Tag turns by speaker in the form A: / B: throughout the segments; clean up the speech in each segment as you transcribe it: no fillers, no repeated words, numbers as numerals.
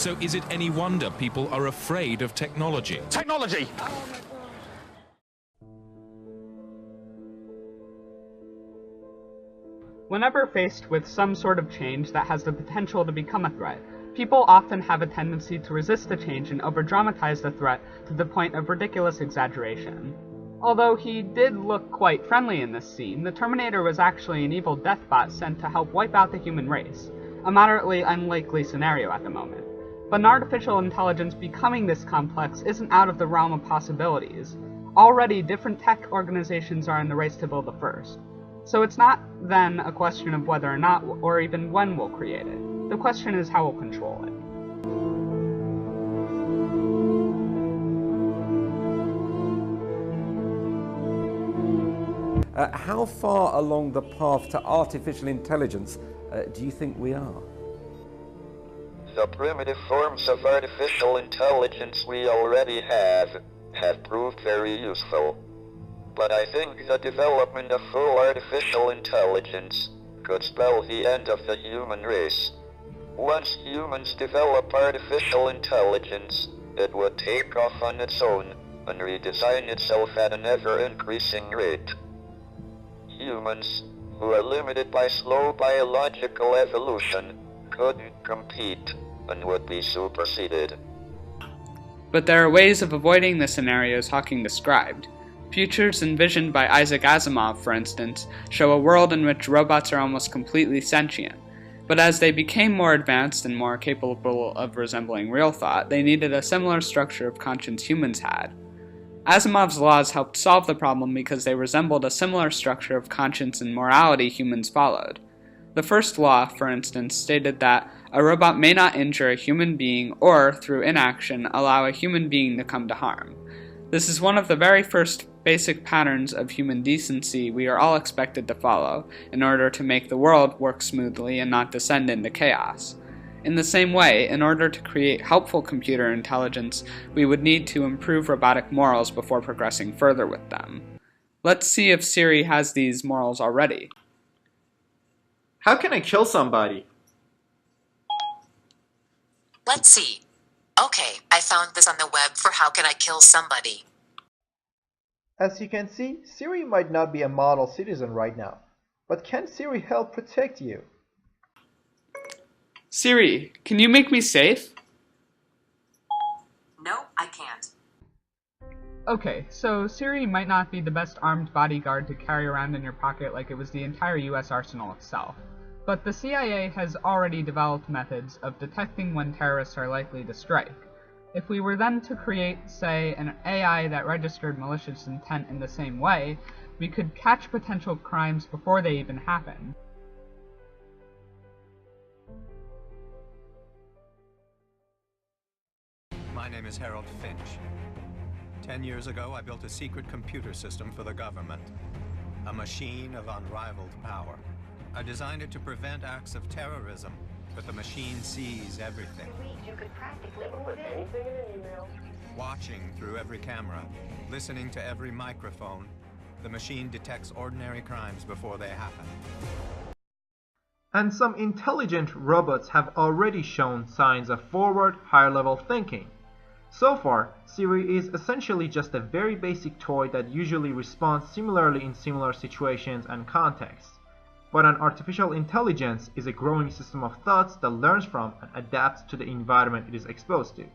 A: So is it any wonder people are afraid of technology?
B: Technology!
C: Whenever faced with some sort of change that has the potential to become a threat, people often have a tendency to resist the change and overdramatize the threat to the point of ridiculous exaggeration. Although he did look quite friendly in this scene, the Terminator was actually an evil deathbot sent to help wipe out the human race, a moderately unlikely scenario at the moment. But an artificial intelligence becoming this complex isn't out of the realm of possibilities. Already, different tech organizations are in the race to build the first. So it's not then a question of whether or not, or even when we'll create it. The question is how we'll control it.
D: How far along the path to artificial intelligence do you think we are?
E: The primitive forms of artificial intelligence we already have proved very useful. But I think the development of full artificial intelligence could spell the end of the human race. Once humans develop artificial intelligence, it would take off on its own and redesign itself at an ever-increasing rate. Humans, who are limited by slow biological evolution, couldn't compete and would be superseded.
F: But there are ways of avoiding the scenarios Hawking described. Futures envisioned by Isaac Asimov, for instance, show a world in which robots are almost completely sentient. But as they became more advanced and more capable of resembling real thought, they needed a similar structure of conscience humans had. Asimov's laws helped solve the problem because they resembled a similar structure of conscience and morality humans followed. The first law, for instance, stated that a robot may not injure a human being or, through inaction, allow a human being to come to harm. This is one of the very first basic patterns of human decency we are all expected to follow in order to make the world work smoothly and not descend into chaos. In the same way, in order to create helpful computer intelligence, we would need to improve robotic morals before progressing further with them. Let's see if Siri has these morals already.
G: How can I kill somebody?
H: Let's see. Okay, I found this on the web for how can I kill somebody.
I: As you can see, Siri might not be a model citizen right now, but can Siri help protect you?
F: Siri, can you make me safe?
H: No, I can't.
C: Okay, so Siri might not be the best armed bodyguard to carry around in your pocket like it was the entire US arsenal itself, but the CIA has already developed methods of detecting when terrorists are likely to strike. If we were then to create, say, an AI that registered malicious intent in the same way, we could catch potential crimes before they even happen.
J: My name is Harold Finch. 10 years ago, I built a secret computer system for the government. A machine of unrivaled power. I designed it to prevent acts of terrorism, but the machine sees everything.
K: You could practically put anything in an email.
J: Watching through every camera, listening to every microphone, the machine detects ordinary crimes before they happen.
I: And some intelligent robots have already shown signs of forward, higher-level thinking. So far, Siri is essentially just a very basic toy that usually responds similarly in similar situations and contexts. But an artificial intelligence is a growing system of thoughts that learns from and adapts to the environment it is exposed to.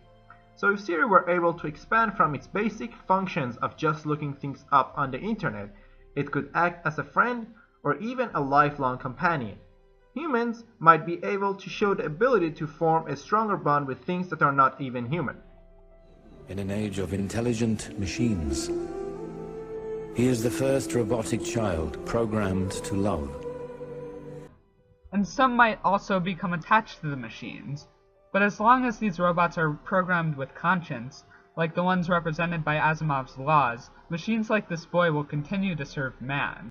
I: So if Siri were able to expand from its basic functions of just looking things up on the internet, it could act as a friend or even a lifelong companion. Humans might be able to show the ability to form a stronger bond with things that are not even human.
L: In an age of intelligent machines, he is the first robotic child programmed to love.
C: And some might also become attached to the machines. But as long as these robots are programmed with conscience, like the ones represented by Asimov's laws, machines like this boy will continue to serve man.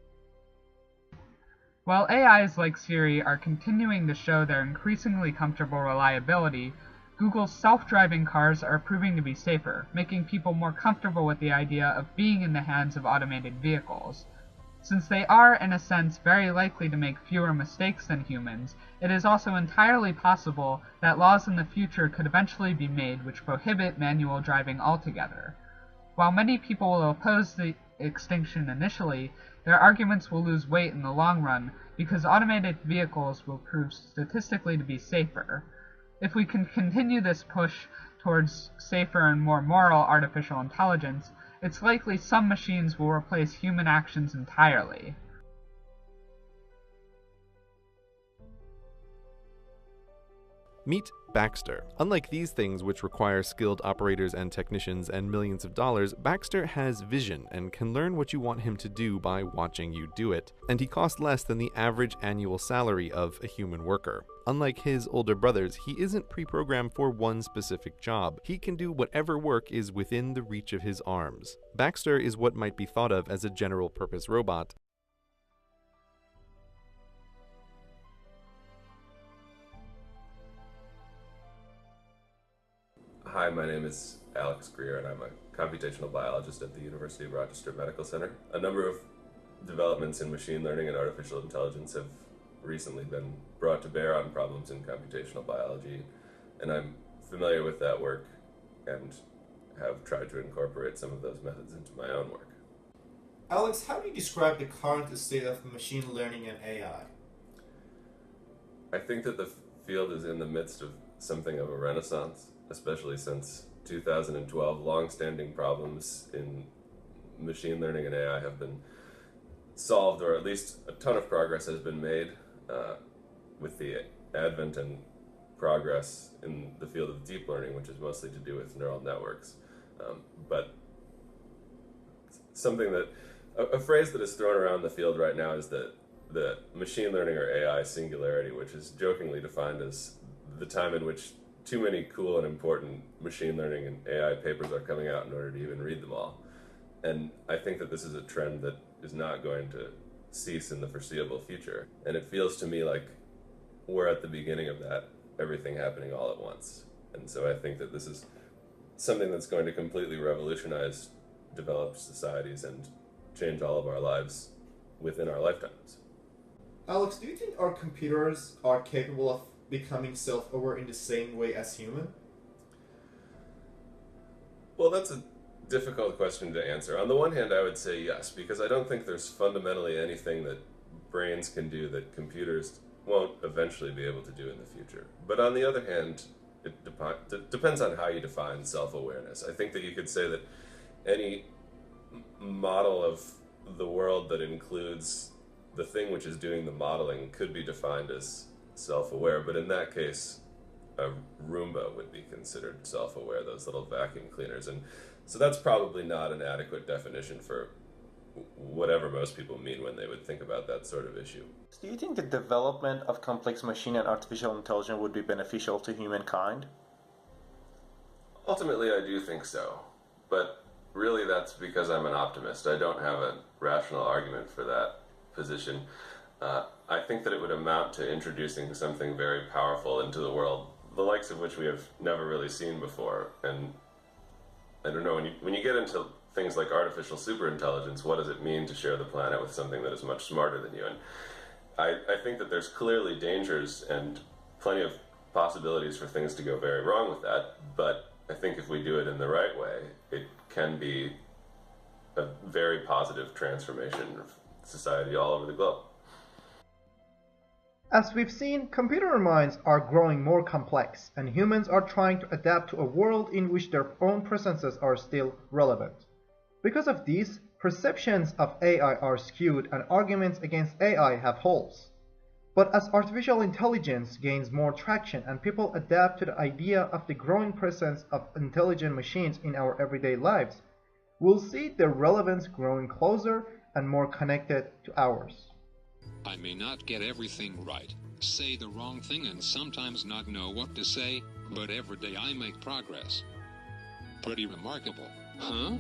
C: While AIs like Siri are continuing to show their increasingly comfortable reliability, Google's self-driving cars are proving to be safer, making people more comfortable with the idea of being in the hands of automated vehicles. Since they are, in a sense, very likely to make fewer mistakes than humans, it is also entirely possible that laws in the future could eventually be made which prohibit manual driving altogether. While many people will oppose the extinction initially, their arguments will lose weight in the long run because automated vehicles will prove statistically to be safer. If we can continue this push towards safer and more moral artificial intelligence, it's likely some machines will replace human actions entirely.
B: Meet Baxter. Unlike these things, which require skilled operators and technicians and millions of dollars, Baxter has vision and can learn what you want him to do by watching you do it. And he costs less than the average annual salary of a human worker. Unlike his older brothers, he isn't pre-programmed for one specific job. He can do whatever work is within the reach of his arms. Baxter is what might be thought of as a general-purpose robot.
M: Hi, my name is Alex Greer, and I'm a computational biologist at the University of Rochester Medical Center. A number of developments in machine learning and artificial intelligence have recently been brought to bear on problems in computational biology, and I'm familiar with that work and have tried to incorporate some of those methods into my own work.
I: Alex, how do you describe the current state of machine learning and AI?
M: I think that the field is in the midst of something of a renaissance, especially since 2012. Long-standing problems in machine learning and AI have been solved, or at least a ton of progress has been made with the advent and progress in the field of deep learning, which is mostly to do with neural networks. But something that, a phrase that is thrown around the field right now is that the machine learning or AI singularity, which is jokingly defined as the time in which too many cool and important machine learning and AI papers are coming out in order to even read them all. And I think that this is a trend that is not going to cease in the foreseeable future. And it feels to me like we're at the beginning of that, everything happening all at once. And so I think that this is something that's going to completely revolutionize developed societies and change all of our lives within our lifetimes.
I: Alex, do you think our computers are capable of becoming self-aware in the same way as human?
M: Well, that's a difficult question to answer. On the one hand, I would say yes, because I don't think there's fundamentally anything that brains can do that computers won't eventually be able to do in the future. But on the other hand, it depends on how you define self-awareness. I think that you could say that any model of the world that includes the thing which is doing the modeling could be defined as self-aware, but in that case, a Roomba would be considered self-aware, those little vacuum cleaners. And so that's probably not an adequate definition for whatever most people mean when they would think about that sort of issue.
I: Do you think the development of complex machine and artificial intelligence would be beneficial to humankind?
M: Ultimately, I do think so, but really that's because I'm an optimist. I don't have a rational argument for that position. I think that it would amount to introducing something very powerful into the world, the likes of which we have never really seen before. And I don't know, when you get into things like artificial superintelligence, what does it mean to share the planet with something that is much smarter than you? And I think that there's clearly dangers and plenty of possibilities for things to go very wrong with that, but I think if we do it in the right way, it can be a very positive transformation of society all over the globe.
I: As we've seen, computer minds are growing more complex, and humans are trying to adapt to a world in which their own presences are still relevant. Because of this, perceptions of AI are skewed and arguments against AI have holes. But as artificial intelligence gains more traction and people adapt to the idea of the growing presence of intelligent machines in our everyday lives, we'll see their relevance growing closer and more connected to ours.
N: I may not get everything right, say the wrong thing, and sometimes not know what to say, but every day I make progress. Pretty remarkable, huh?